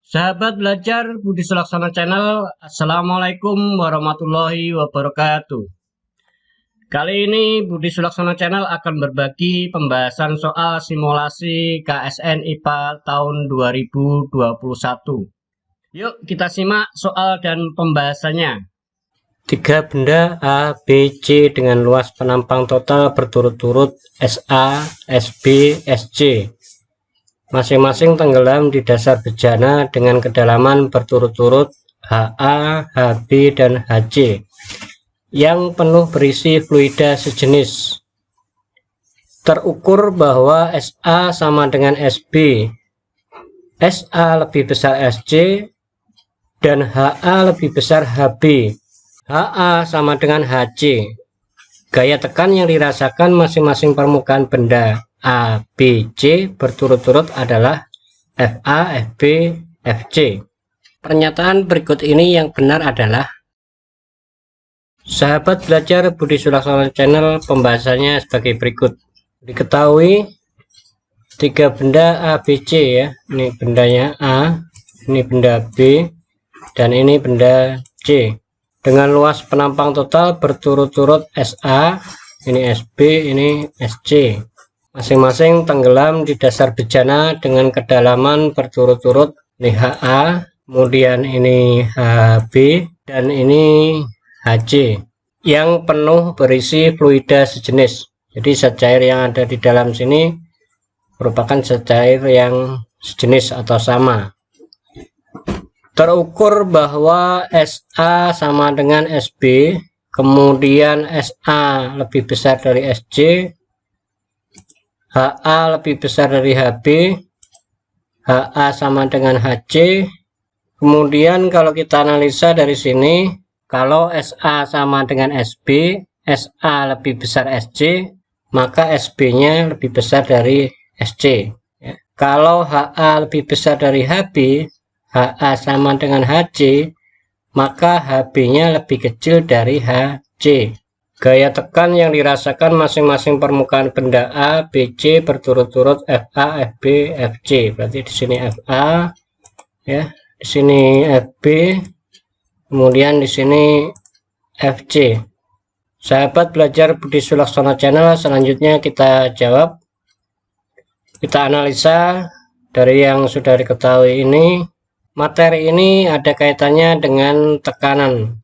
Sahabat belajar Budi Sulaksana Channel, Assalamualaikum warahmatullahi wabarakatuh. Kali ini Budi Sulaksana Channel akan berbagi pembahasan soal simulasi KSN IPA tahun 2021. Yuk kita simak soal dan pembahasannya. Tiga benda A, B, C dengan luas penampang total berturut-turut SA, SB, SC. Masing-masing tenggelam di dasar bejana dengan kedalaman berturut-turut HA, HB, dan HC yang penuh berisi fluida sejenis. Terukur bahwa SA sama dengan SB, SA lebih besar SC, dan HA lebih besar HB, HA sama dengan HC. Gaya tekan yang dirasakan masing-masing permukaan benda A, B, C berturut-turut adalah FA, FB, FC. Pernyataan berikut ini yang benar adalah. Sahabat belajar Budi Sulaksana Channel, pembahasannya sebagai berikut. Diketahui tiga benda A, B, C ya. Ini bendanya A, ini benda B, dan ini benda C. Dengan luas penampang total berturut-turut SA, ini SB, ini SC. Masing-masing tenggelam di dasar bejana dengan kedalaman berturut-turut. Ini HA, kemudian ini HB, dan ini HC yang penuh berisi fluida sejenis. Jadi zat cair yang ada di dalam sini merupakan zat cair yang sejenis atau sama. Terukur bahwa SA sama dengan SB, kemudian SA lebih besar dari SC, HA lebih besar dari HB, HA sama dengan HC. Kemudian kalau kita analisa dari sini, kalau SA sama dengan SB, SA lebih besar SC, maka SB-nya lebih besar dari SC. Ya. Kalau HA lebih besar dari HB, HA sama dengan HC, maka HB-nya lebih kecil dari HC. Gaya tekan yang dirasakan masing-masing permukaan benda A, B, C berturut-turut FA, FB, FC. Berarti di sini FA, ya, di sini FB, kemudian di sini FC. Sahabat belajar Budi Sulaksana Channel, selanjutnya kita jawab. Kita analisa dari yang sudah diketahui ini. Materi ini ada kaitannya dengan tekanan.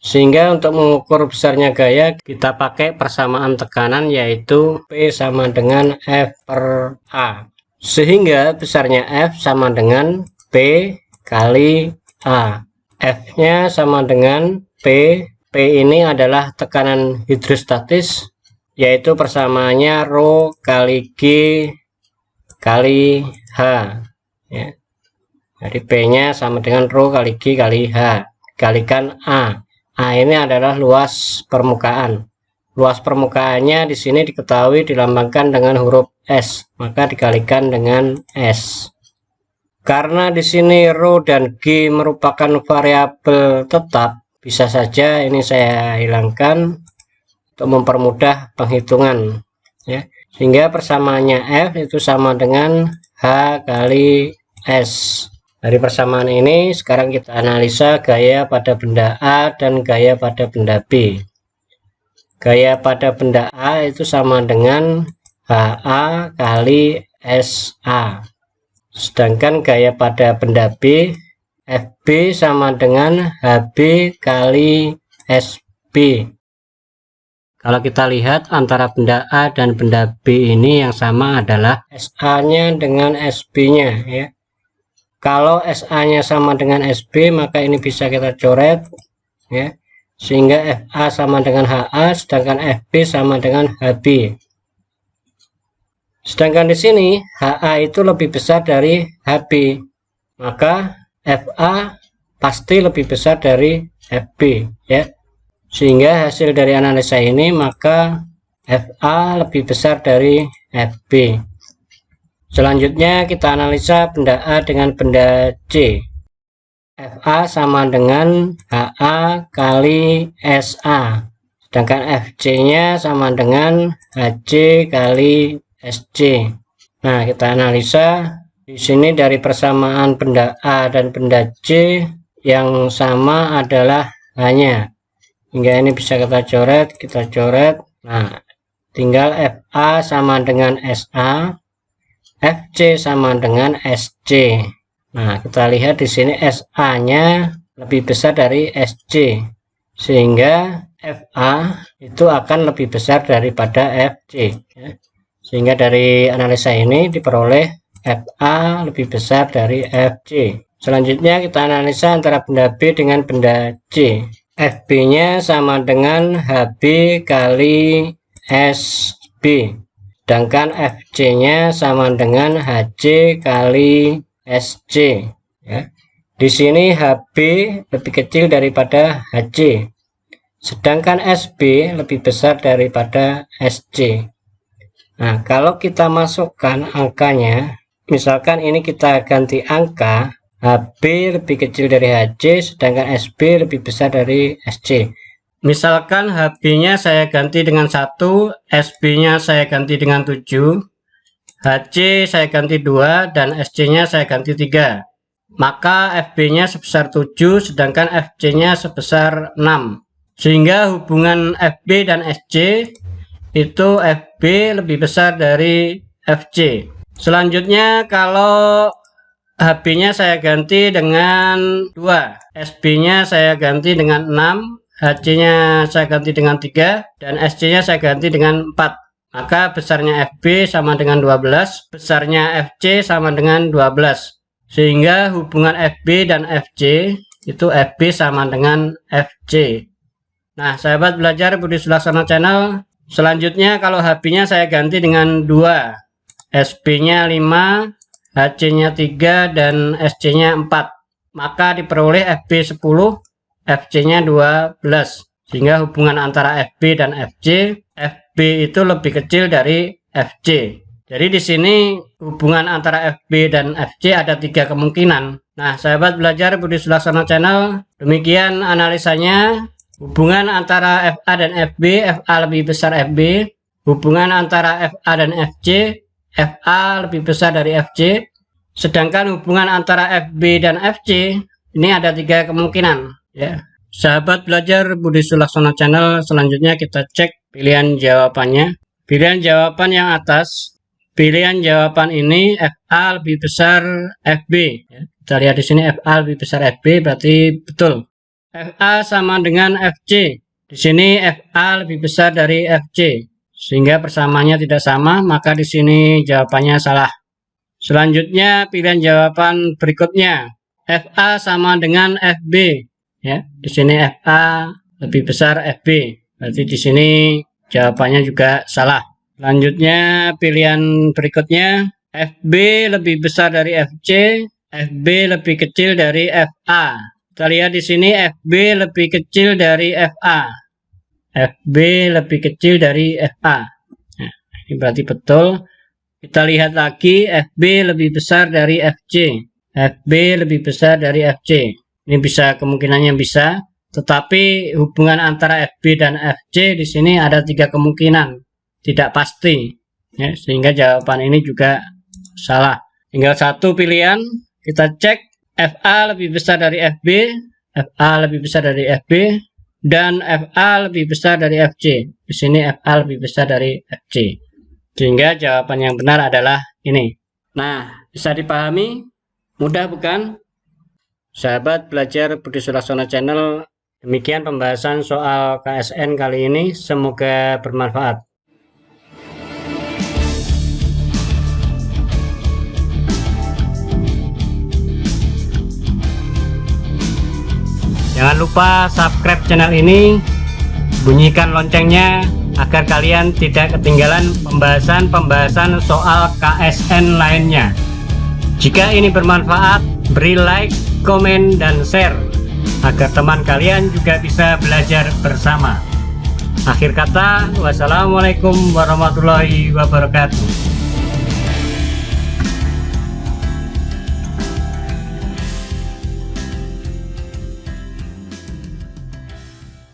Sehingga untuk mengukur besarnya gaya kita pakai persamaan tekanan, yaitu P sama dengan F per A. Sehingga besarnya F sama dengan P kali A. F-nya sama dengan P. P ini adalah tekanan hidrostatis, yaitu persamaannya Rho kali G kali H. Ya. Jadi P-nya sama dengan Rho kali G kali H. Dikalikan A. A ini adalah luas permukaan. Luas permukaannya di sini diketahui dilambangkan dengan huruf S, maka dikalikan dengan S. Karena di sini Rho dan G merupakan variabel tetap, bisa saja ini saya hilangkan untuk mempermudah penghitungan. Ya. Sehingga persamaannya F itu sama dengan H kali S. Dari persamaan ini sekarang kita analisa gaya pada benda A dan gaya pada benda B. Gaya pada benda A itu sama dengan HA kali SA. Sedangkan gaya pada benda B, FB sama dengan HB kali SB. Kalau kita lihat antara benda A dan benda B ini yang sama adalah SA-nya dengan SB-nya ya. Kalau SA-nya sama dengan SB, maka ini bisa kita coret ya, sehingga FA sama dengan HA, sedangkan FB sama dengan HB. Sedangkan di sini HA itu lebih besar dari HB, maka FA pasti lebih besar dari FB ya. Sehingga hasil dari analisa ini, maka FA lebih besar dari FB. Selanjutnya kita analisa benda A dengan benda C. FA sama dengan HA kali SA, sedangkan FC-nya sama dengan HC kali SC. Nah, kita analisa di sini dari persamaan benda A dan benda C yang sama adalah hanya. Hingga ini bisa kita coret. Nah, tinggal FA sama dengan SA, FC sama dengan SC. Nah, kita lihat di sini SA-nya lebih besar dari SC, sehingga FA itu akan lebih besar daripada FC. Sehingga dari analisa ini diperoleh FA lebih besar dari FC. Selanjutnya kita analisa antara benda B dengan benda C. FB-nya sama dengan HB kali SB, sedangkan FC-nya sama dengan HC kali SC. Ya. Di sini HB lebih kecil daripada HC, sedangkan SB lebih besar daripada SC. Nah, kalau kita masukkan angkanya, misalkan ini kita ganti angka, HB lebih kecil dari HC, sedangkan SB lebih besar dari SC. Misalkan HB-nya saya ganti dengan 1, SB-nya saya ganti dengan 7, HC saya ganti 2, dan SC-nya saya ganti 3. Maka FB-nya sebesar 7, sedangkan FC-nya sebesar 6. Sehingga hubungan FB dan SC itu FB lebih besar dari FC. Selanjutnya kalau HB-nya saya ganti dengan 2, SB-nya saya ganti dengan 6, HC-nya saya ganti dengan 3, dan SC-nya saya ganti dengan 4. Maka besarnya FB sama dengan 12, besarnya FC sama dengan 12. Sehingga hubungan FB dan FC itu FB sama dengan FC. Nah, sahabat belajar Budi Sulaksana Channel, selanjutnya kalau HB-nya saya ganti dengan 2, SB-nya 5, HC-nya 3, dan SC-nya 4. Maka diperoleh FB 10, FC-nya 12. Sehingga hubungan antara FB dan FC, FB itu lebih kecil dari FC. Jadi di sini hubungan antara FB dan FC ada 3 kemungkinan. Nah, sahabat belajar Budi Sulaksana Channel, demikian analisanya. Hubungan antara FA dan FB, FA lebih besar FB. Hubungan antara FA dan FC, FA lebih besar dari FC. Sedangkan hubungan antara FB dan FC ini ada 3 kemungkinan. Ya, sahabat belajar Budi Sulaksana Channel, selanjutnya kita cek pilihan jawabannya. Pilihan jawaban yang atas, pilihan jawaban ini FA lebih besar FB. Ya, kita lihat di sini FA lebih besar FB, berarti betul. FA sama dengan FC. Di sini FA lebih besar dari FC, sehingga persamaannya tidak sama, maka di sini jawabannya salah. Selanjutnya pilihan jawaban berikutnya, FA sama dengan FB. Ya, di sini FA lebih besar FB, berarti di sini jawabannya juga salah. Selanjutnya pilihan berikutnya, FB lebih besar dari FC, FB lebih kecil dari FA. Kita lihat di sini FB lebih kecil dari FA. FB lebih kecil dari FA. Nah, ini berarti betul. Kita lihat lagi, FB lebih besar dari FC. FB lebih besar dari FC. Ini bisa, kemungkinannya bisa. Tetapi hubungan antara FB dan FC di sini ada 3 kemungkinan. Tidak pasti. Ya, sehingga jawaban ini juga salah. Tinggal 1 pilihan. Kita cek FA lebih besar dari FB. FA lebih besar dari FB. Dan FA lebih besar dari FC. Di sini FA lebih besar dari FC. Sehingga jawaban yang benar adalah ini. Nah, bisa dipahami? Mudah bukan? Sahabat belajar Budi Sulaksana Channel, demikian pembahasan soal KSN kali ini. Semoga bermanfaat. Jangan lupa subscribe channel ini, bunyikan loncengnya agar kalian tidak ketinggalan pembahasan-pembahasan soal KSN lainnya. Jika ini bermanfaat, beri like, komen, dan share agar teman kalian juga bisa belajar bersama. Akhir kata, wassalamualaikum warahmatullahi wabarakatuh.